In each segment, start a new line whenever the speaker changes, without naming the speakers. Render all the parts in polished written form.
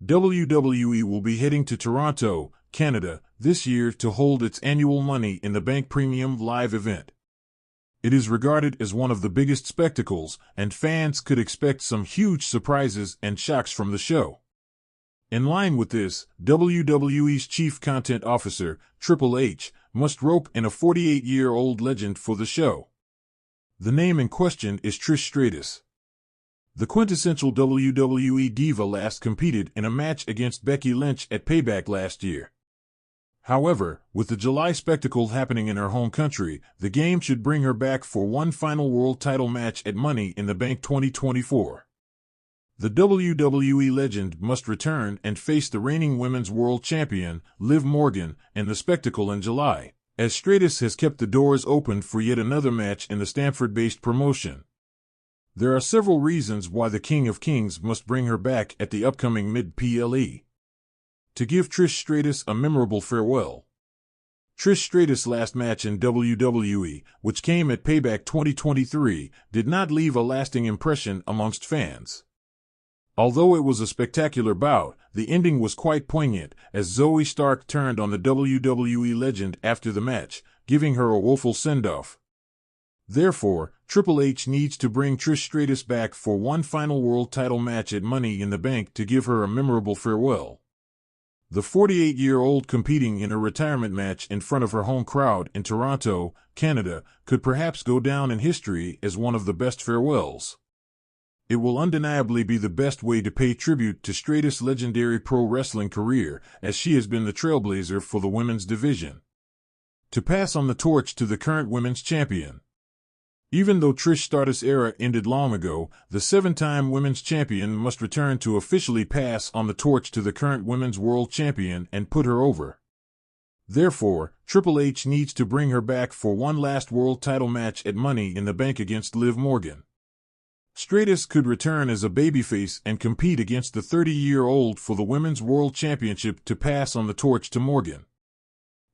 WWE will be heading to Toronto, Canada, this year to hold its annual Money in the Bank Premium Live event. It is regarded as one of the biggest spectacles, and fans could expect some huge surprises and shocks from the show. In line with this, WWE's Chief Content Officer, Triple H, must rope in a 48-year-old legend for the show. The name in question is Trish Stratus. The quintessential WWE diva last competed in a match against Becky Lynch at Payback last year. However, with the July spectacle happening in her home country, the game should bring her back for one final world title match at Money in the Bank 2024. The WWE legend must return and face the reigning women's world champion, Liv Morgan, in the spectacle in July, as Stratus has kept the doors open for yet another match in the Stamford-based promotion. There are several reasons why the King of Kings must bring her back at the upcoming Mid-PLE. To give Trish Stratus a memorable farewell. Trish Stratus' last match in WWE, which came at Payback 2023, did not leave a lasting impression amongst fans. Although it was a spectacular bout, the ending was quite poignant, as Zoe Stark turned on the WWE legend after the match, giving her a woeful send-off. Therefore, Triple H needs to bring Trish Stratus back for one final world title match at Money in the Bank to give her a memorable farewell. The 48-year-old competing in a retirement match in front of her home crowd in Toronto, Canada, could perhaps go down in history as one of the best farewells. It will undeniably be the best way to pay tribute to Stratus' legendary pro wrestling career, as she has been the trailblazer for the women's division. To pass on the torch to the current women's champion. Even though Trish Stratus' era ended long ago, the seven-time women's champion must return to officially pass on the torch to the current women's world champion and put her over. Therefore, Triple H needs to bring her back for one last world title match at Money in the Bank against Liv Morgan. Stratus could return as a babyface and compete against the 30-year-old for the Women's World Championship to pass on the torch to Morgan.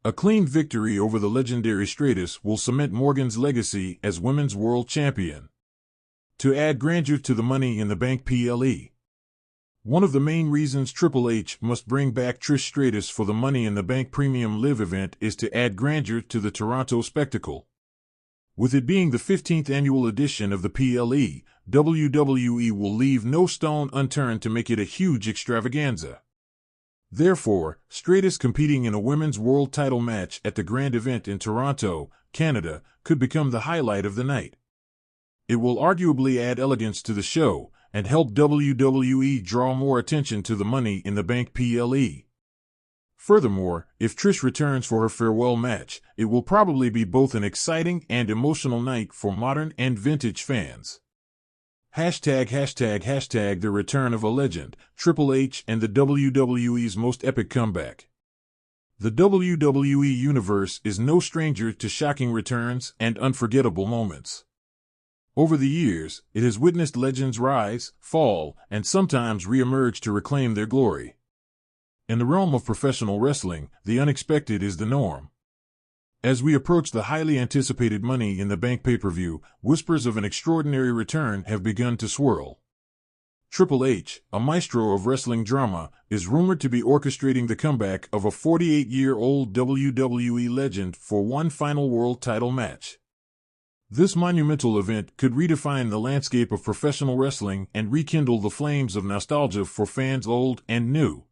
A clean victory over the legendary Stratus will cement Morgan's legacy as Women's World Champion. To add grandeur to the Money in the Bank PLE. One of the main reasons Triple H must bring back Trish Stratus for the Money in the Bank Premium Live event is to add grandeur to the Toronto spectacle. With it being the 15th annual edition of the PLE, WWE will leave no stone unturned to make it a huge extravaganza. Therefore, Stratus competing in a women's world title match at the grand event in Toronto, Canada, could become the highlight of the night. It will arguably add elegance to the show and help WWE draw more attention to the Money in the Bank PLE. Furthermore, if Trish returns for her farewell match, it will probably be both an exciting and emotional night for modern and vintage fans. ###the return of a legend, Triple H and the WWE's most epic comeback. The WWE Universe is no stranger to shocking returns and unforgettable moments. Over the years, it has witnessed legends rise, fall, and sometimes re-emerge to reclaim their glory. In the realm of professional wrestling, the unexpected is the norm. As we approach the highly anticipated Money in the Bank pay-per-view, whispers of an extraordinary return have begun to swirl. Triple H, a maestro of wrestling drama, is rumored to be orchestrating the comeback of a 48-year-old WWE legend for one final world title match. This monumental event could redefine the landscape of professional wrestling and rekindle the flames of nostalgia for fans old and new.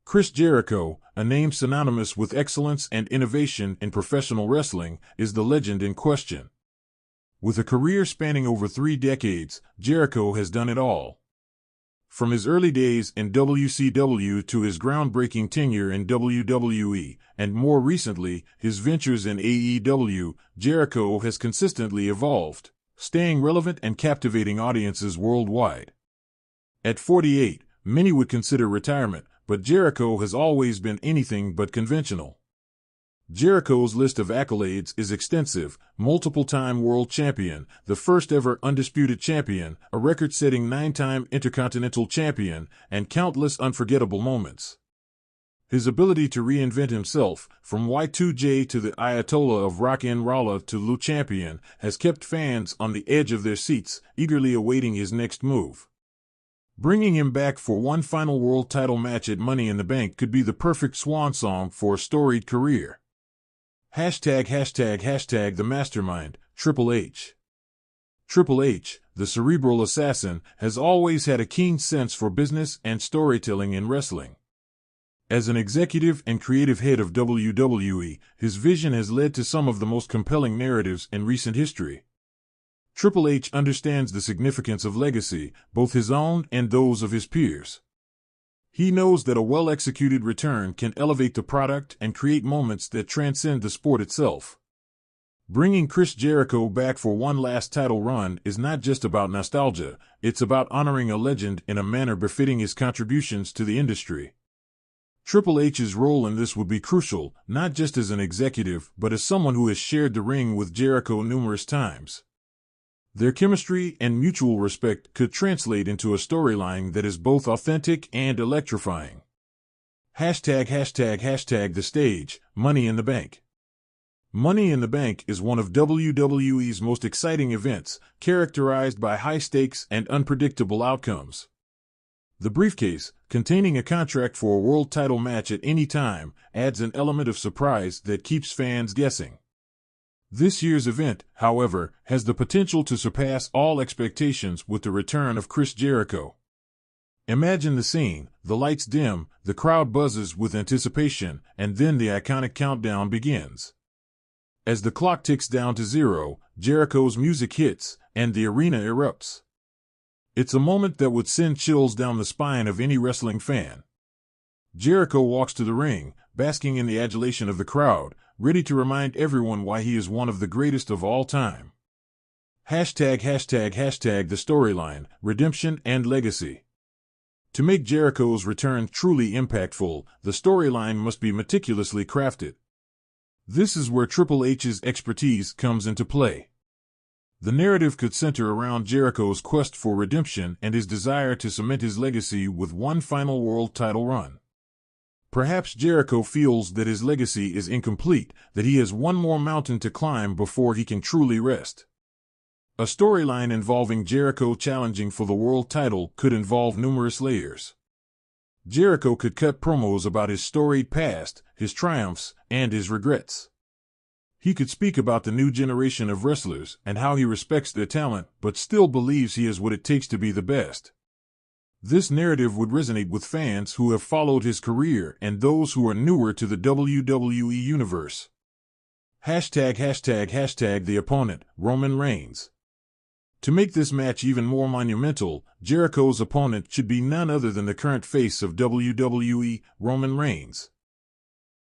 Chris Jericho, a name synonymous with excellence and innovation in professional wrestling, is the legend in question. With a career spanning over 3 decades, Jericho has done it all. From his early days in WCW to his groundbreaking tenure in WWE, and more recently, his ventures in AEW, Jericho has consistently evolved, staying relevant and captivating audiences worldwide. At 48, many would consider retirement, but Jericho has always been anything but conventional. Jericho's list of accolades is extensive: multiple-time world champion, the first-ever undisputed champion, a record-setting 9-time intercontinental champion, and countless unforgettable moments. His ability to reinvent himself, from Y2J to the Ayatollah of Rock and Rolla to Le Champion, has kept fans on the edge of their seats, eagerly awaiting his next move. Bringing him back for one final world title match at Money in the Bank could be the perfect swan song for a storied career. ####The mastermind, Triple H. Triple H, the cerebral assassin, has always had a keen sense for business and storytelling in wrestling. As an executive and creative head of WWE, his vision has led to some of the most compelling narratives in recent history. Triple H understands the significance of legacy, both his own and those of his peers. He knows that a well-executed return can elevate the product and create moments that transcend the sport itself. Bringing Chris Jericho back for one last title run is not just about nostalgia, it's about honoring a legend in a manner befitting his contributions to the industry. Triple H's role in this would be crucial, not just as an executive, but as someone who has shared the ring with Jericho numerous times. Their chemistry and mutual respect could translate into a storyline that is both authentic and electrifying. ###The stage, Money in the Bank. Money in the Bank is one of WWE's most exciting events, characterized by high stakes and unpredictable outcomes. The briefcase, containing a contract for a world title match at any time, adds an element of surprise that keeps fans guessing. This year's event, however, has the potential to surpass all expectations with the return of Chris Jericho. Imagine the scene: the lights dim, the crowd buzzes with anticipation, and then the iconic countdown begins. As the clock ticks down to 0, Jericho's music hits, and the arena erupts. It's a moment that would send chills down the spine of any wrestling fan. Jericho walks to the ring, basking in the adulation of the crowd, ready to remind everyone why he is one of the greatest of all time. ###The storyline, redemption and legacy. To make Jericho's return truly impactful, the storyline must be meticulously crafted. This is where Triple H's expertise comes into play. The narrative could center around Jericho's quest for redemption and his desire to cement his legacy with one final world title run. Perhaps Jericho feels that his legacy is incomplete, that he has one more mountain to climb before he can truly rest. A storyline involving Jericho challenging for the world title could involve numerous layers. Jericho could cut promos about his storied past, his triumphs, and his regrets. He could speak about the new generation of wrestlers and how he respects their talent but still believes he has what it takes to be the best. This narrative would resonate with fans who have followed his career and those who are newer to the WWE universe. ###The opponent, Roman Reigns. To make this match even more monumental, Jericho's opponent should be none other than the current face of WWE, Roman Reigns.